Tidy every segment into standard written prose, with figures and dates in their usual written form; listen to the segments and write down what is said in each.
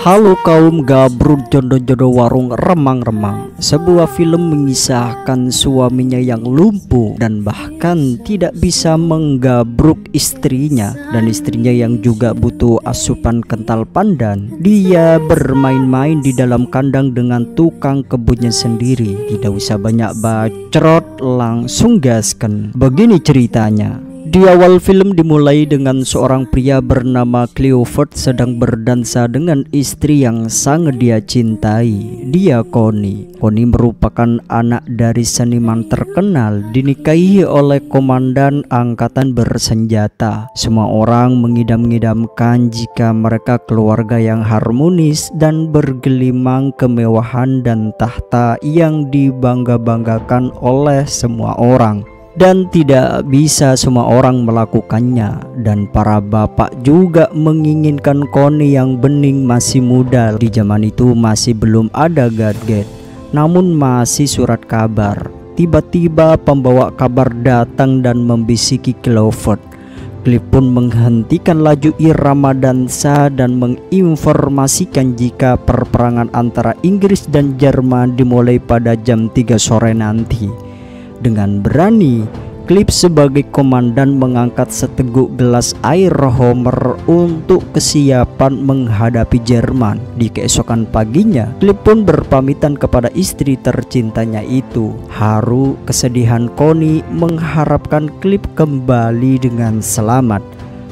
Halo kaum gabrut jodoh-jodoh warung remang-remang. Sebuah film mengisahkan suaminya yang lumpuh dan bahkan tidak bisa menggabruk istrinya, dan istrinya yang juga butuh asupan kental pandan. Dia bermain-main di dalam kandang dengan tukang kebunnya sendiri. Tidak usah banyak bacot, langsung gasken. Begini ceritanya. Di awal film dimulai dengan seorang pria bernama Clifford sedang berdansa dengan istri yang sangat dia cintai. Dia Connie. Connie merupakan anak dari seniman terkenal, dinikahi oleh komandan angkatan bersenjata. Semua orang mengidam-idamkan jika mereka keluarga yang harmonis dan bergelimang kemewahan dan tahta yang dibangga-banggakan oleh semua orang. Dan tidak bisa semua orang melakukannya, dan para bapak juga menginginkan Connie yang bening masih muda. Di zaman itu masih belum ada gadget, namun masih surat kabar. Tiba-tiba pembawa kabar datang dan membisiki Clifford. Cliff pun menghentikan laju irama dansa dan menginformasikan jika perperangan antara Inggris dan Jerman dimulai pada jam 3 sore nanti. Dengan berani, Cliff sebagai komandan mengangkat seteguk gelas air Homer untuk kesiapan menghadapi Jerman. Di keesokan paginya, Cliff pun berpamitan kepada istri tercintanya itu. Haru kesedihan Connie mengharapkan Cliff kembali dengan selamat.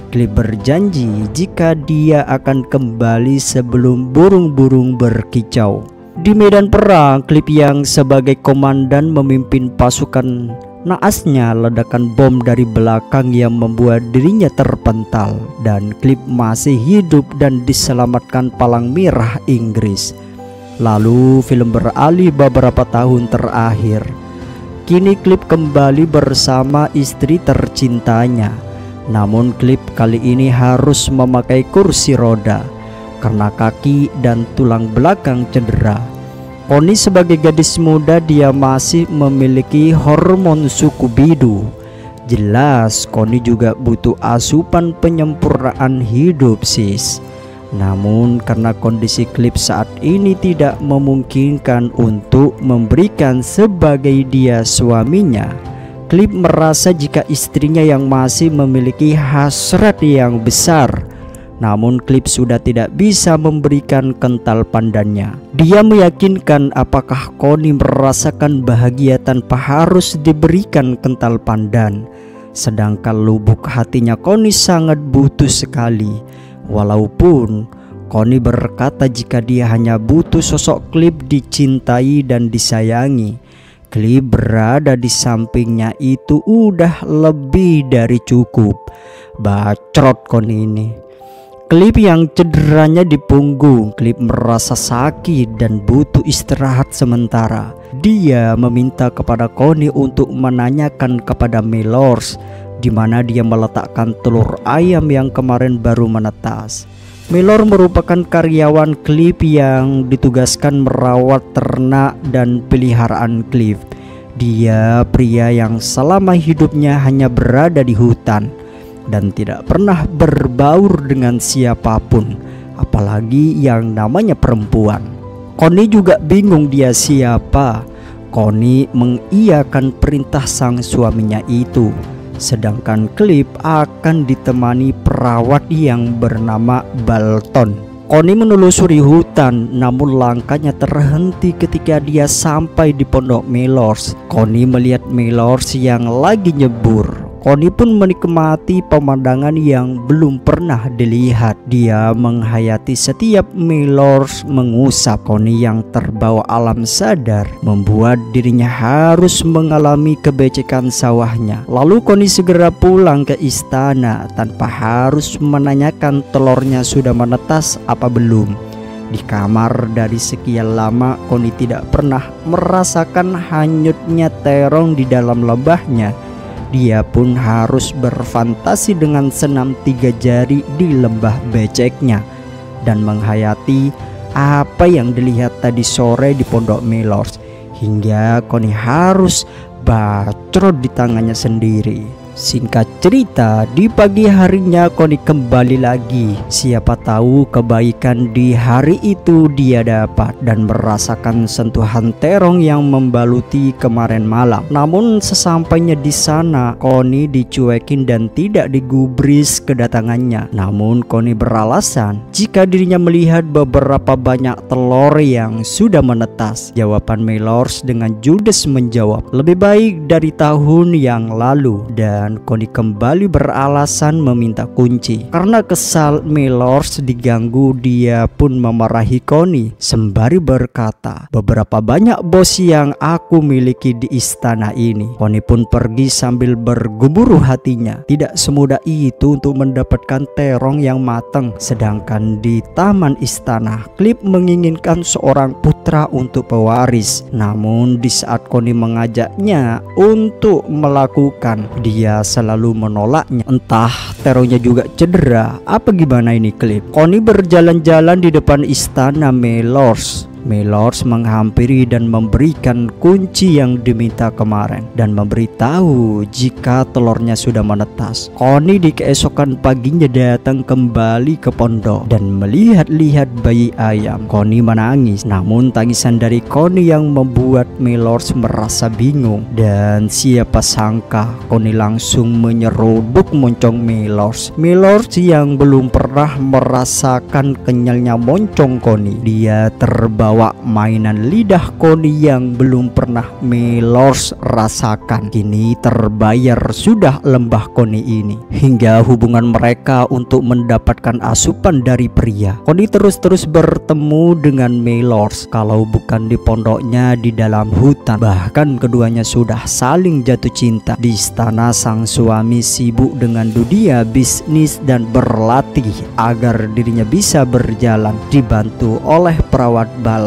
Cliff berjanji jika dia akan kembali sebelum burung-burung berkicau. Di medan perang, Cliff yang sebagai komandan memimpin pasukan, naasnya ledakan bom dari belakang yang membuat dirinya terpental, dan Cliff masih hidup dan diselamatkan Palang Merah Inggris. Lalu film beralih beberapa tahun terakhir. Kini Cliff kembali bersama istri tercintanya. Namun Cliff kali ini harus memakai kursi roda karena kaki dan tulang belakang cedera. Connie sebagai gadis muda, dia masih memiliki hormon suku bidu. Jelas Connie juga butuh asupan penyempurnaan hidup sis. Namun karena kondisi Cliff saat ini tidak memungkinkan untuk memberikan sebagai dia suaminya, Cliff merasa jika istrinya yang masih memiliki hasrat yang besar. Namun Cliff sudah tidak bisa memberikan kental pandannya. Dia meyakinkan apakah Connie merasakan bahagia tanpa harus diberikan kental pandan. Sedangkan lubuk hatinya Connie sangat butuh sekali. Walaupun Connie berkata jika dia hanya butuh sosok Cliff dicintai dan disayangi. Cliff berada di sampingnya itu udah lebih dari cukup. Bacot Connie ini. Cliff yang cederanya di punggung. Cliff merasa sakit dan butuh istirahat sementara. Dia meminta kepada Connie untuk menanyakan kepada Milors di mana dia meletakkan telur ayam yang kemarin baru menetas. Milor merupakan karyawan Cliff yang ditugaskan merawat ternak dan peliharaan Cliff. Dia pria yang selama hidupnya hanya berada di hutan dan tidak pernah berbaur dengan siapapun, apalagi yang namanya perempuan. Connie juga bingung dia siapa. Connie mengiyakan perintah sang suaminya itu, sedangkan Cliff akan ditemani perawat yang bernama Balton. Connie menelusuri hutan, namun langkahnya terhenti ketika dia sampai di pondok Milors. Connie melihat Milors yang lagi nyebur. Connie pun menikmati pemandangan yang belum pernah dilihat. Dia menghayati setiap Milors mengusap. Connie yang terbawa alam sadar membuat dirinya harus mengalami kebecekan sawahnya. Lalu Connie segera pulang ke istana tanpa harus menanyakan telurnya sudah menetas apa belum. Di kamar dari sekian lama, Connie tidak pernah merasakan hanyutnya terong di dalam lebahnya. Dia pun harus berfantasi dengan senam 3 jari di lembah beceknya dan menghayati apa yang dilihat tadi sore di pondok Milors, hingga Connie harus bacrot di tangannya sendiri. Singkat cerita, di pagi harinya Connie kembali lagi. Siapa tahu kebaikan di hari itu dia dapat dan merasakan sentuhan terong yang membaluti kemarin malam. Namun sesampainya di sana, Connie dicuekin dan tidak digubris kedatangannya. Namun Connie beralasan jika dirinya melihat beberapa banyak telur yang sudah menetas. Jawaban Mellors dengan judes menjawab, lebih baik dari tahun yang lalu. Dan Connie kembali beralasan meminta kunci. Karena kesal Mellors diganggu, dia pun memarahi Connie sembari berkata, beberapa banyak bos yang aku miliki di istana ini. Connie pun pergi sambil bergemuruh hatinya. Tidak semudah itu untuk mendapatkan terong yang matang. Sedangkan di taman istana, Cliff menginginkan seorang putra untuk pewaris. Namun di saat Connie mengajaknya untuk melakukan, dia selalu menolaknya. Entah terongnya juga cedera apa gimana ini Cliff. Connie berjalan-jalan di depan istana Mellors. Mellors menghampiri dan memberikan kunci yang diminta kemarin dan memberitahu jika telurnya sudah menetas. Connie di keesokan paginya datang kembali ke pondok dan melihat-lihat bayi ayam. Connie menangis, namun tangisan dari Connie yang membuat Mellors merasa bingung. Dan siapa sangka Connie langsung menyeruduk moncong Mellors. Mellors yang belum pernah merasakan kenyalnya moncong Connie. Dia terbawa mainan lidah Connie yang belum pernah Mellors rasakan. Kini terbayar sudah lembah Connie ini. Hingga hubungan mereka untuk mendapatkan asupan dari pria. Connie terus-terus bertemu dengan Mellors. Kalau bukan di pondoknya, di dalam hutan. Bahkan keduanya sudah saling jatuh cinta. Di istana, sang suami sibuk dengan dunia bisnis dan berlatih agar dirinya bisa berjalan, dibantu oleh perawat Balton.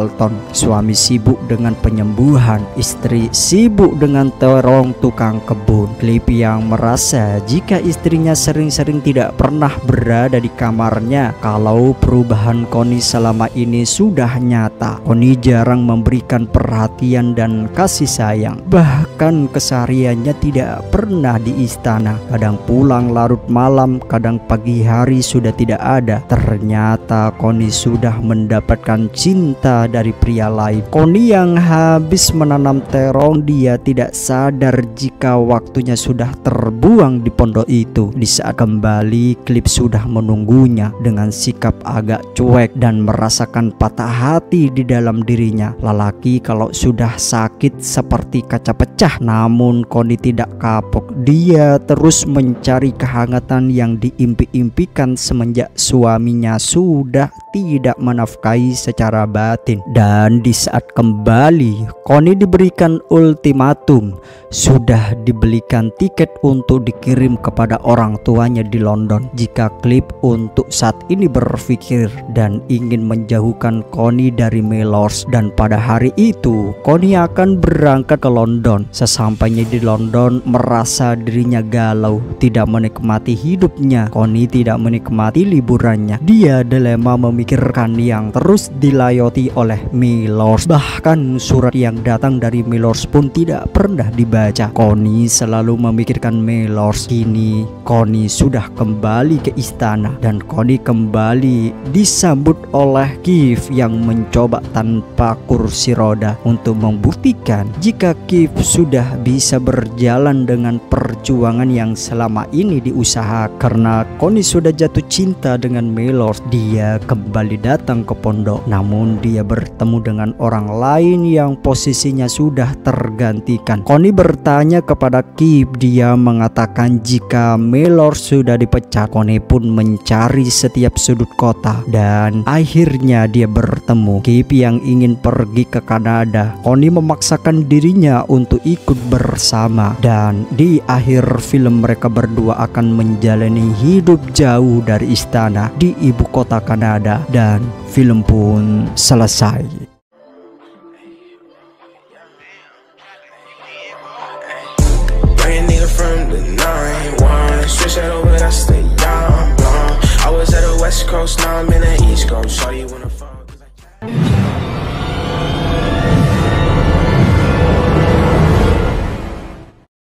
Suami sibuk dengan penyembuhan, istri sibuk dengan terong tukang kebun. Cliff yang merasa jika istrinya sering-sering tidak pernah berada di kamarnya. Kalau perubahan Connie selama ini sudah nyata. Connie jarang memberikan perhatian dan kasih sayang. Bahkan kesehariannya tidak pernah di istana. Kadang pulang larut malam, kadang pagi hari sudah tidak ada. Ternyata Connie sudah mendapatkan cinta dari pria lain. Connie yang habis menanam terong, dia tidak sadar jika waktunya sudah terbuang di pondok itu. Di saat kembali, Cliff sudah menunggunya dengan sikap agak cuek dan merasakan patah hati di dalam dirinya. Lelaki kalau sudah sakit seperti kaca pecah. Namun Connie tidak kapok. Dia terus mencari kehangatan yang diimpi-impikan semenjak suaminya sudah tidak menafkahi secara batin. Dan di saat kembali, Connie diberikan ultimatum. Sudah dibelikan tiket untuk dikirim kepada orang tuanya di London. Jika Cliff untuk saat ini berpikir dan ingin menjauhkan Connie dari Mellors, dan pada hari itu Connie akan berangkat ke London. Sesampainya di London, merasa dirinya galau, tidak menikmati hidupnya. Connie tidak menikmati liburannya. Dia dilema memikirkan yang terus dilayoti oleh Mellors. Bahkan surat yang datang dari Mellors pun tidak pernah dibaca. Connie selalu memikirkan Mellors. Kini Connie sudah kembali ke istana dan Connie kembali disambut oleh Cliff yang mencoba tanpa kursi roda untuk membuktikan jika Cliff sudah bisa berjalan dengan perjuangan yang selama ini diusaha. Karena Connie sudah jatuh cinta dengan Mellors, dia kembali datang ke pondok. Namun dia bertemu dengan orang lain yang posisinya sudah tergantikan. Connie bertanya kepada Cliff. Dia mengatakan jika Mellors sudah dipecat. Connie pun mencari setiap sudut kota dan akhirnya dia bertemu Cliff yang ingin pergi ke Kanada. Connie memaksakan dirinya untuk ikut bersama dan di akhir film mereka berdua akan menjalani hidup jauh dari istana di ibu kota Kanada dan film pun selesai. Switch that over, that's the young blonde. I was at the West Coast, now I'm in the East Coast. Saw you when